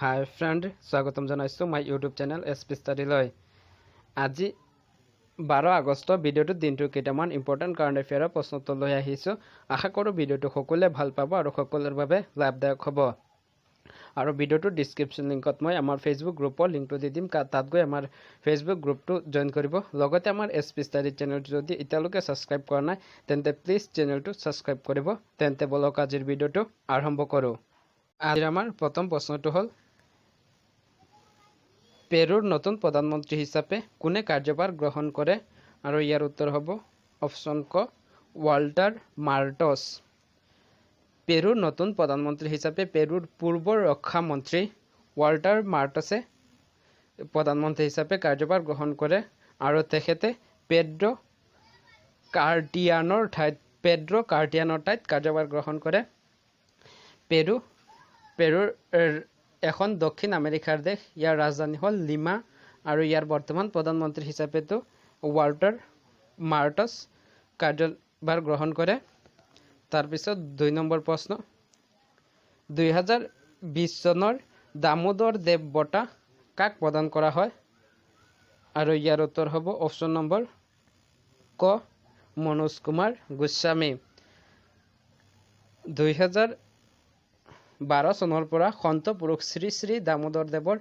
হাই friend, স্বাগতম জনাইছোঁ my YouTube channel স্পষ্টাডীলৈ। আজি 12 আগষ্ট ভিডিঅ'টোত দিনটোৰ কেইটামান ইম্পৰ্টেণ্ট কাৰেণ্ট এফেয়াৰৰ প্ৰশ্নোত্তৰ লৈ আহিছোঁ। আশা কৰোঁ ভিডিঅ'টো সকলোৱে ভাল পাব আৰু সকলোৰে বাবে লাভদায়ক হ'ব। আৰু ভিডিঅ'টোৰ ডিছক্ৰিপশ্যন লিংকত মই আমাৰ ফেচবুক গ্ৰুপৰ লিংকটো দি দিম, তাত গৈ আমাৰ ফেচবুক গ্ৰুপটো জইন কৰিব। লগতে আমাৰ স্পষ্টাডী চেনেলটো যদি এতিয়ালৈকে ছাবস্ক্ৰাইব কৰা নাই তেন্তে প্লিজ চেনেলটো ছাবস্ক্ৰাইব কৰিব। তেন্তে বলক আজিৰ ভিডিঅ'টো আৰম্ভ কৰোঁ। আজিৰ আমাৰ প্ৰথম প্ৰশ্নটো হ'ল, পেৰুৰ নতুন প্ৰধানমন্ত্ৰী হিচাপে কোনে কাৰ্যভাৰ গ্ৰহণ কৰে? আৰু ইয়াৰ উত্তৰ হ'ব অপশ্যন ক, ৱাল্টাৰ মাৰ্টছ। পেৰুৰ নতুন প্ৰধানমন্ত্ৰী হিচাপে পেৰুৰ পূৰ্বৰ ৰক্ষা মন্ত্ৰী ৱাল্টাৰ মাৰ্টছে প্ৰধানমন্ত্ৰী হিচাপে কাৰ্যভাৰ গ্ৰহণ কৰে আৰু তেখেতে পেড্ৰ' কাৰ্টিয়ানৰ ঠাইত কাৰ্যভাৰ গ্ৰহণ কৰে। পেৰুৰ এখন দক্ষিণ আমেৰিকাৰ দেশ। ইয়াৰ ৰাজধানী হ'ল লিমা আৰু ইয়াৰ বৰ্তমান প্ৰধানমন্ত্ৰী হিচাপেতো ৱাল্টাৰ মাৰ্টছ কাৰ্যভাৰ গ্ৰহণ কৰে। তাৰপিছত 2 নম্বৰ প্ৰশ্ন, 2020 চনৰ দামোদৰ দেৱ বঁটা কাক প্ৰদান কৰা হয়? আৰু ইয়াৰ উত্তৰ হ'ব অপশ্যন নম্বৰ ক, মনোজ কুমাৰ গোস্বামী। 2012 চনৰ পৰা সন্ত পুৰুষ শ্ৰী শ্ৰী দামোদৰ দেৱৰ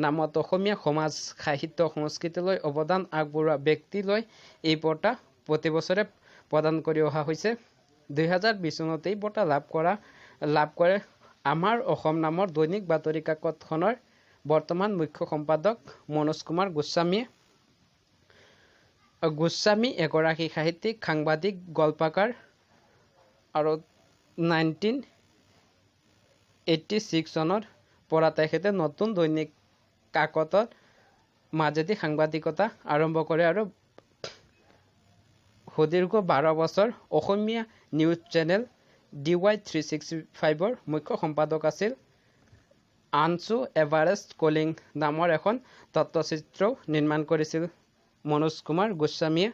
নামত অসমীয়া সমাজ সাহিত্য সংস্কৃতিলৈ অৱদান আগবঢ়োৱা ব্যক্তিলৈ এই বঁটা প্ৰতি বছৰে প্ৰদান কৰি অহা হৈছে। 2020 চনত এই বঁটা লাভ কৰে আমাৰ অসম নামৰ দৈনিক বাতৰি কাকতখনৰ বৰ্তমান মুখ্য সম্পাদক মনোজ কুমাৰ গোস্বামীয়ে। গোস্বামী এগৰাকী সাহিত্যিক, সাংবাদিক, গল্পকাৰ আৰু 1986 চনৰ পৰা তেখেতে নতুন দৈনিক কাকতৰ মাজেদি সাংবাদিকতা আৰম্ভ কৰে আৰু সুদীৰ্ঘ 12 বছৰ অসমীয়া নিউজ চেনেল DY365ৰ মুখ্য সম্পাদক আছিল। আনছো এভাৰেষ্ট কলিং নামৰ এখন তথ্যচিত্ৰও নিৰ্মাণ কৰিছিল মনোজ কুমাৰ গোস্বামীয়ে।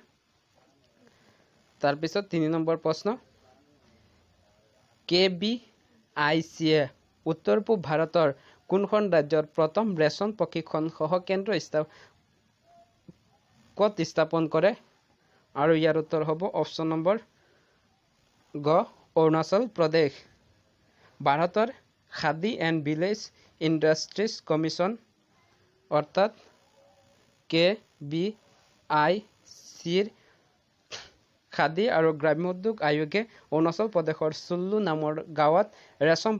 তাৰপিছত 3 নম্বৰ প্ৰশ্ন, KBICয়ে উত্তৰ পূব ভাৰতৰ কোনখন ৰাজ্যৰ প্ৰথম ৰেচন প্ৰশিক্ষণ সহ কেন্দ্ৰ ক'ত স্থাপন কৰে? আৰু ইয়াৰ উত্তৰ হ'ব অপশ্যন নম্বৰ গ, অৰুণাচল প্ৰদেশ। ভাৰতৰ khadi and village industries commission অৰ্থাৎ KBICৰ খাদী আৰু গ্ৰাম্য উদ্যোগ আয়োগে অৰুণাচল প্ৰদেশৰ চুল্লু নামৰ গাঁৱত ৰেচম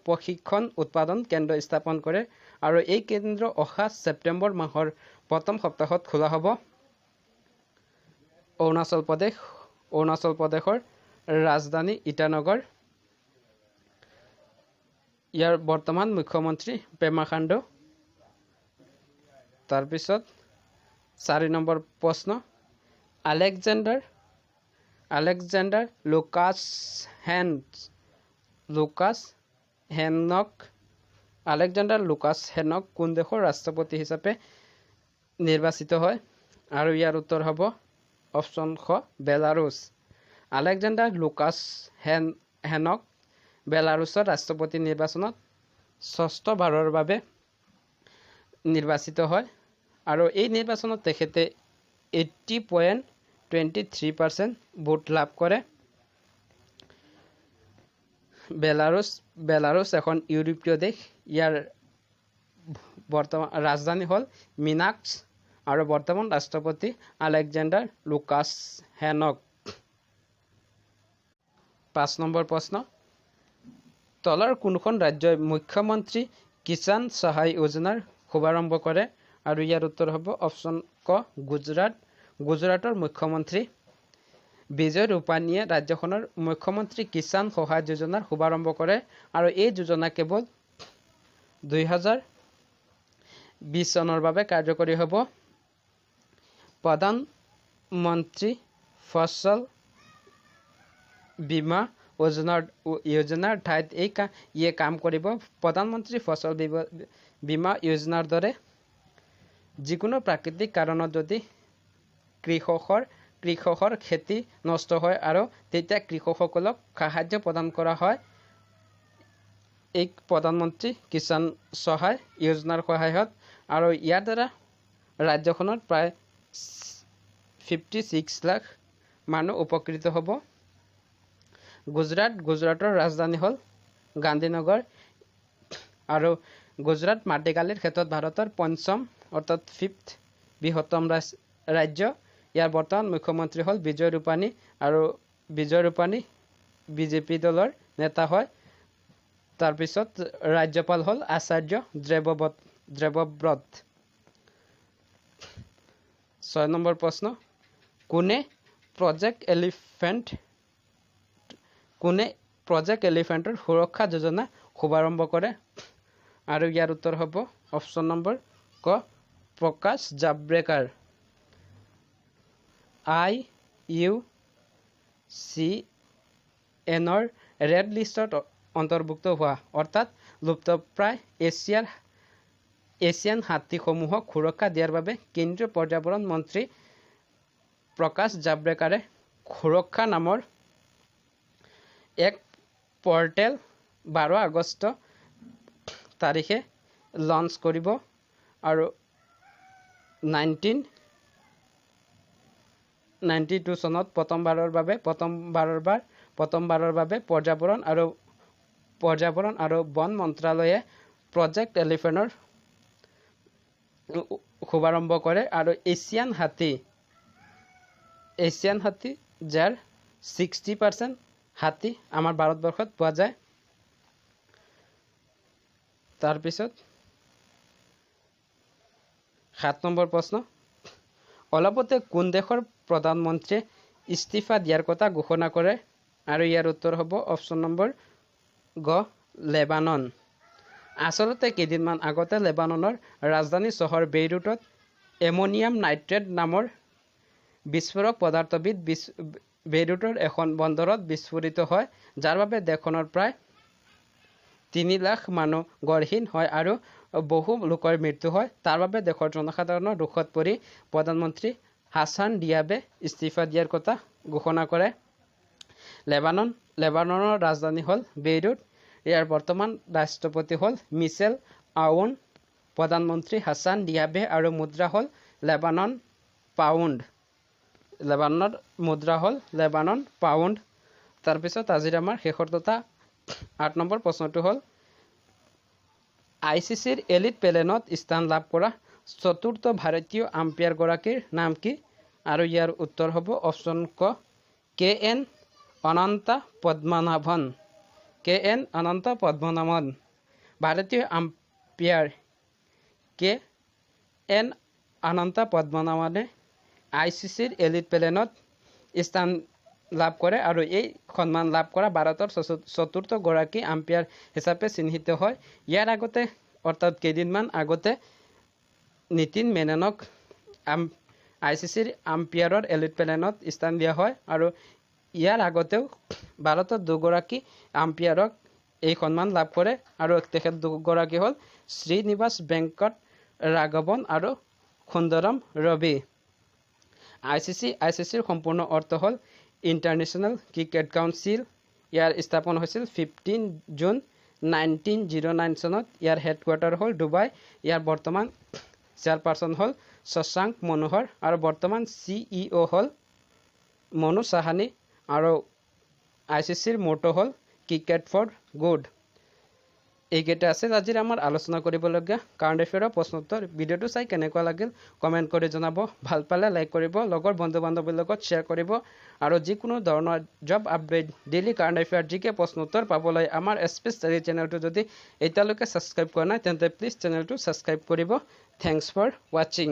প্ৰশিক্ষণ উৎপাদন কেন্দ্ৰ স্থাপন কৰে আৰু এই কেন্দ্ৰ অহা ছেপ্টেম্বৰ মাহৰ প্ৰথম সপ্তাহত খোলা হ'ব। অৰুণাচল প্ৰদেশৰ ৰাজধানী ইটানগৰ। ইয়াৰ বৰ্তমান মুখ্যমন্ত্ৰী পেমা খাণ্ডু। তাৰপিছত 4 নম্বৰ প্ৰশ্ন, আলেকজেণ্ডাৰ লুকাছহেনক কোন দেশৰ ৰাষ্ট্ৰপতি হিচাপে নিৰ্বাচিত হয়? আৰু ইয়াৰ উত্তৰ হ'ব অপশ্যন খ, বেলাৰুছ। আলেকজেণ্ডাৰ লুকাছহেনক বেলাৰুছৰ ৰাষ্ট্ৰপতি নিৰ্বাচনত 6ষ্ঠবাৰৰ বাবে নিৰ্বাচিত হয় আৰু এই নিৰ্বাচনত তেখেতে 80.23% ভোট লাভ কৰে। বেলাৰুছ এখন ইউৰোপীয় দেশ। ইয়াৰ বৰ্তমান ৰাজধানী হ'ল মিনাস্ক আৰু বৰ্তমান ৰাষ্ট্ৰপতি আলেকজেণ্ডাৰ লুকাছহেনক। 5 নম্বৰ প্ৰশ্ন, তলৰ কোনখন ৰাজ্যই মুখ্যমন্ত্ৰী কিষাণ সহায় যোজনাৰ শুভাৰম্ভ কৰে? আৰু ইয়াৰ উত্তৰ হ'ব অপশ্যন ক, গুজৰাটৰ মুখ্যমন্ত্ৰী বিজয় ৰূপানীয়ে ৰাজ্যখনৰ মুখ্যমন্ত্ৰী কিষাণ সহায় যোজনাৰ শুভাৰম্ভ কৰে আৰু এই যোজনা কেৱল 2020 চনৰ বাবে কাৰ্যকৰী হ'ব। প্ৰধানমন্ত্ৰী ফচল বীমা যোজনাৰ ঠাইত ইয়ে কাম কৰিব। প্ৰধানমন্ত্ৰী ফচল বীমা যোজনাৰ দৰে যিকোনো প্ৰাকৃতিক কাৰণত যদি কৃষকৰ খেতি নষ্ট হয় আৰু তেতিয়া কৃষকসকলক সাহায্য প্ৰদান কৰা হয়। এই প্ৰধানমন্ত্ৰী কিষাণ সহায় যোজনাৰ সহায়ত আৰু ইয়াৰ দ্বাৰা ৰাজ্যখনত প্ৰায় 56 লাখ মানুহ উপকৃত হ'ব গুজৰাটৰ ৰাজধানী হ'ল গান্ধীনগৰ আৰু গুজৰাট মাটিকালিৰ ক্ষেত্ৰত ভাৰতৰ পঞ্চম অৰ্থাৎ 5th বৃহত্তম ৰাজ্য ইয়াৰ বৰ্তমান মুখ্যমন্ত্ৰী হ'ল বিজয় ৰূপানী আৰু বিজয় ৰূপানী বিজেপি দলৰ নেতা হয় তাৰ পিছত ৰাজ্যপাল হ'ল আচাৰ্য দেৱব্ৰত 6 নম্বৰ প্ৰশ্ন কোনে প্ৰজেক্ট এলিফেণ্টৰ সুৰক্ষা যোজনা শুভাৰম্ভ কৰে আৰু ইয়াৰ উত্তৰ হ'ব অপশ্যন নম্বৰ ক প্ৰকাশ জাভ্ৰেকাৰ IUCNৰ ৰেড লিষ্টত অন্তৰ্ভুক্ত হোৱা অৰ্থাৎ লুপ্তপ্ৰায় এছিয়ান হাতীসমূহক সুৰক্ষা দিয়াৰ বাবে কেন্দ্ৰীয় পৰ্যাবৰণ মন্ত্ৰী প্ৰকাশ জাভ্ৰেকাৰে সুৰক্ষা নামৰ এক পৰ্টেল 12 আগষ্ট তাৰিখে লঞ্চ কৰিব আৰু 1992 চনত প্ৰথমবাৰৰ বাবে পৰ্যাবৰণ আৰু বন মন্ত্ৰালয়ে প্ৰজেক্ট এলিফেণ্টৰ শুভাৰম্ভ কৰে আৰু এছিয়ান হাতী যাৰ 60% হাতী আমাৰ ভাৰতবৰ্ষত পোৱা যায় তাৰপিছত 7 নম্বৰ প্ৰশ্ন অলপতে কোন দেশৰ প্ৰধানমন্ত্ৰীয়ে ইস্তিফা দিয়াৰ কথা ঘোষণা কৰে আৰু ইয়াৰ উত্তৰ হ'ব অপশ্যন নম্বৰ গ লেবানন আচলতে কেইদিনমান আগতে লেবাননৰ ৰাজধানী চহৰ বেইৰুটত এমনিয়াম নাইট্ৰেট নামৰ বিস্ফোৰক পদাৰ্থবিধ বেইৰুটৰ এখন বন্দৰত বিস্ফোৰিত হয় যাৰ বাবে দেশখনৰ প্ৰায় 3 লাখ মানুহ গড়হীন হয় আৰু বহু লোকৰ মৃত্যু হয় তাৰ বাবে দেশৰ জনসাধাৰণৰ দুখত পৰি প্ৰধানমন্ত্ৰী হাছান দিয়াবে ইস্তিফা দিয়াৰ কথা ঘোষণা কৰে লেবাননৰ ৰাজধানী হ'ল বেইৰুট ইয়াৰ বৰ্তমান ৰাষ্ট্ৰপতি হ'ল মিচেল আউন প্ৰধানমন্ত্ৰী হাছান দিয়াবে আৰু মুদ্ৰা হ'ল লেবানন পাউণ্ড তাৰপিছত আজিৰ আমাৰ শেষৰ তথা 8 নম্বৰ প্ৰশ্নটো হ'ল ICCৰ এলিট পেনেলত স্থান লাভ কৰা চতুৰ্থ ভাৰতীয় আম্পায়াৰ গৰাকীৰ নাম কি আৰু ইয়াৰ উত্তৰ হ'ব অপশ্যন ক KN অনন্ত পদ্মনাভন ভাৰতীয় আম্পায়াৰ KN অনন্ত পদ্মনাভনে ICCৰ এলিট পেনেলত স্থান লাভ কৰে আৰু এই সন্মান লাভ কৰা ভাৰতৰ চতুৰ্থ গৰাকী আম্পায়াৰ হিচাপে চিহ্নিত হয় ইয়াৰ আগতে অৰ্থাৎ কেইদিনমান আগতে নীতিন মেননক ICCৰ আম্পায়াৰৰ এলিট পেনেলত স্থান দিয়া হয় আৰু ইয়াৰ আগতেও ভাৰতৰ দুগৰাকী আম্পায়াৰক এই সন্মান লাভ কৰে আৰু তেখেত দুগৰাকী হ'ল শ্ৰীনিবাস বেংকট ৰাঘৱন আৰু সুন্দৰম ৰবি ICCৰ সম্পূৰ্ণ অৰ্থ হ'ল ইণ্টাৰনেশ্যনেল ক্ৰিকেট কাউন্সিল ইয়াৰ স্থাপন হৈছিল 15 জুন 1909 চনত ইয়াৰ হেডকোৱাৰ্টাৰ হ'ল ডুবাই ইয়াৰ বৰ্তমান চেয়াৰপাৰচন হ'ল শশাংক মনোহৰ আৰু বৰ্তমান CEO হ'ল মনু সাহানী আৰু ICCৰ মটো হ'ল ক্ৰিকেট ফৰ গুড এইকেইটা আছিল আজিৰ আমাৰ আলোচনা কৰিবলগীয়া কাৰেণ্ট এফেয়াৰৰ প্ৰশ্নোত্তৰ ভিডিঅ'টো চাই কেনেকুৱা লাগিল কমেণ্ট কৰি জনাব ভাল পালে লাইক কৰিব লগৰ বন্ধু বান্ধৱীৰ লগত শ্বেয়াৰ কৰিব আৰু যিকোনো ধৰণৰ job update daily current affair জিকে প্ৰশ্নোত্তৰ পাবলৈ আমাৰ স্পেষ্টাডি চেনেলটো যদি এতিয়ালৈকে ছাবস্ক্ৰাইব কৰা নাই তেন্তে প্লিজ চেনেলটো ছাবস্ক্ৰাইব কৰিব থেংকছ ফৰ ৱাচিং